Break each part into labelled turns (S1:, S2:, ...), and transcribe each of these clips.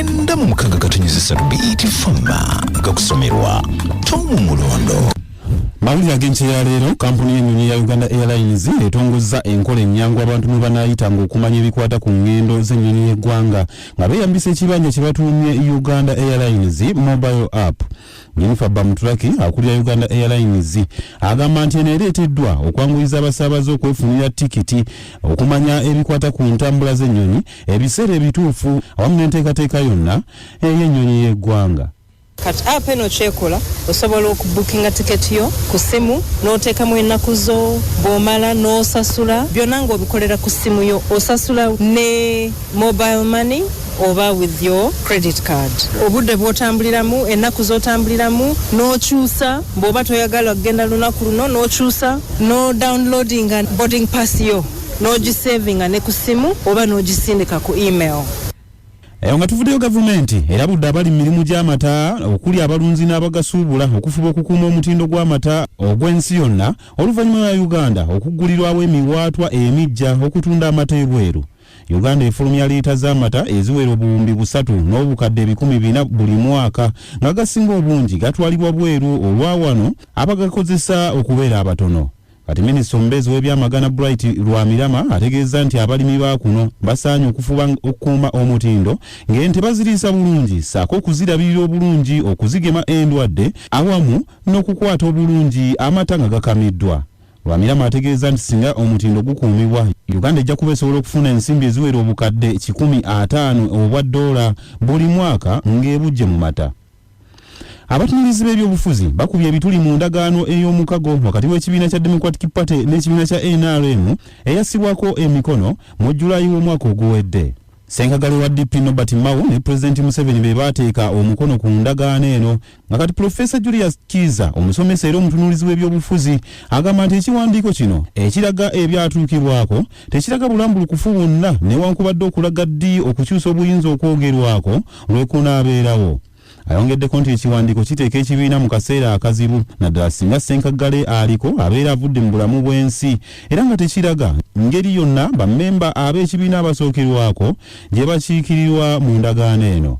S1: kyenda mu mukaga katonyezesa Biti Fama gakusomerwa Tomu Mulondo.
S2: Mawulire ag'enkeera leero kampuni y'ennyonyi ya Uganda Airlines etongozza enkola ennyangu abantu mwe banaayitanga okumanya ebikwata ku ngendo z'ennyonyi y'eggwanga nga beeyambisa ekibanja kye batuumye Uganda Airlines mobile app. Jennifer Bamutulaki akulira Uganda Airlines agamba nti eno ereeteddwa okwanguyiza abasaabaze okwefunira tikiti okumanya ebikwata ku ntambula z'ennyonyi ebiseera ebituufu awamu n'enteekateeka yonna ey'ennyonyi y'eggwanga.
S3: Kati app eno kyekola osobola okubukinga tiketi yo ku simu n'oteekamu ennaku zo bw'omala n'osasula byonna ng'obikolera ku simu yo osasula ne mobile money oba with your credit card. Obudde bw'otambuliramu ennaku z'otambuliramu n'okyusa bw'oba toyagala kugenda lunaku luno n'okyusa no downloadinga boarding pass yo n'ogisavinga ne ku simu oba n'ogisindika ku email.
S2: Eyo nga tuvuddeyo gavumenti erabudde abali mirimu gy'amata okuli abalunzi n'abagasuubula okufuba okukuuma omutindo gw'amata ogw'ensi yonna oluvannyuma lwa Uganda okuggulirwawo emiwaatwa emijja okutunda amata ebweru. Uganda efulumya liita z'amata eziwera obuwumbi 3 n'obukadde 400 buli mwaka nga gasinga obungi gatwalibwa bweru olwa wano abagakozesa okubeera abatono. Kati Minisita omubeezi w'ebyamagana Bright Lwamirama ategeeza nti abalimi ba kuno basaanye okufuba okukuuma omutindo ng'ente baziriisa bulungi ssaako okuzirabirira obulungi okuzigema endwadde awamu n'okukwata obulungi amata nga gakamiddwa. Lwamirama ategeeza nti singa omutindo gukuumibwa Uganda ejja kuba esobola okufuna ensimbi eziwera obukadde 150 obwa $1 buli mwaka ng'ebujje mu mata. Abatunulizi b'ebyobufuzi bakubye ebituli mu ndagaano ey'omukago wakati w'ekibiina kya Democratic Party n'ekibiina kya NRM eyassibwako emikono mu Julayi w'omwaka oguwedde. Ssenkagale wa DP Nobert Mao ne President Museveni be baateeka omukono ku ndagaano eno nga kati Professor Julius Kiza omusomesa era omutunulizi w'ebyobufuzi agamba nti ekiwandiiko kino ekiraga ebyatuukibwako tekiraga bulambulukufu bwonna newankubadde okulaga ddi okukyusa obuyinza okwogerwako lw'ekunaabeerawo. Ayongeddeko nti ekiwandiiko kiteeka ekibiina mu kaseera akazibu naddala singa Ssenkagale aliko abeera avudde mu bulamu bw'ensi era nga tekiraga ngeri yonna bammemba ab'ekibiina abasookerwako gye bakiikirirwa mu ndagaano eno.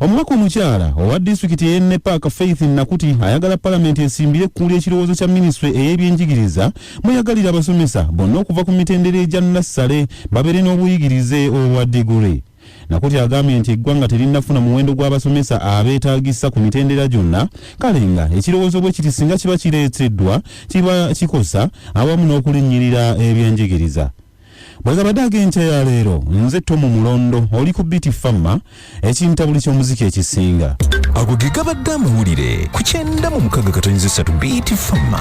S2: Omubaka omukyala owa disitulikiti y'e Park Faith Nakuti ayagala Paalamenti esimbire ekkulu ekirowoozo kya Minisitule ey'ebyenjigiriza mweyagalira abasomesa bonna okuva ku mitendera egya Nursery babeere n'obuyigirize obwa Diguli. Nakuti agambye nti eggwanga terinafuna muwendo gw'abasomesa abeetaagisa ku mitendera gyonna kale nga ekirowoozo bwe kiti singa kiba kireeteddwa kiba kikosa awamu n'okulinnyirira ebyenjigiriza. Bwegabadde ag'enkeera leero nze Tomu Mulondo oli ku Biti Fama ekintabuli ky'omuziki ekisinga.
S1: Ago ge gabadde amawulire ku 96.3 Biti Fama.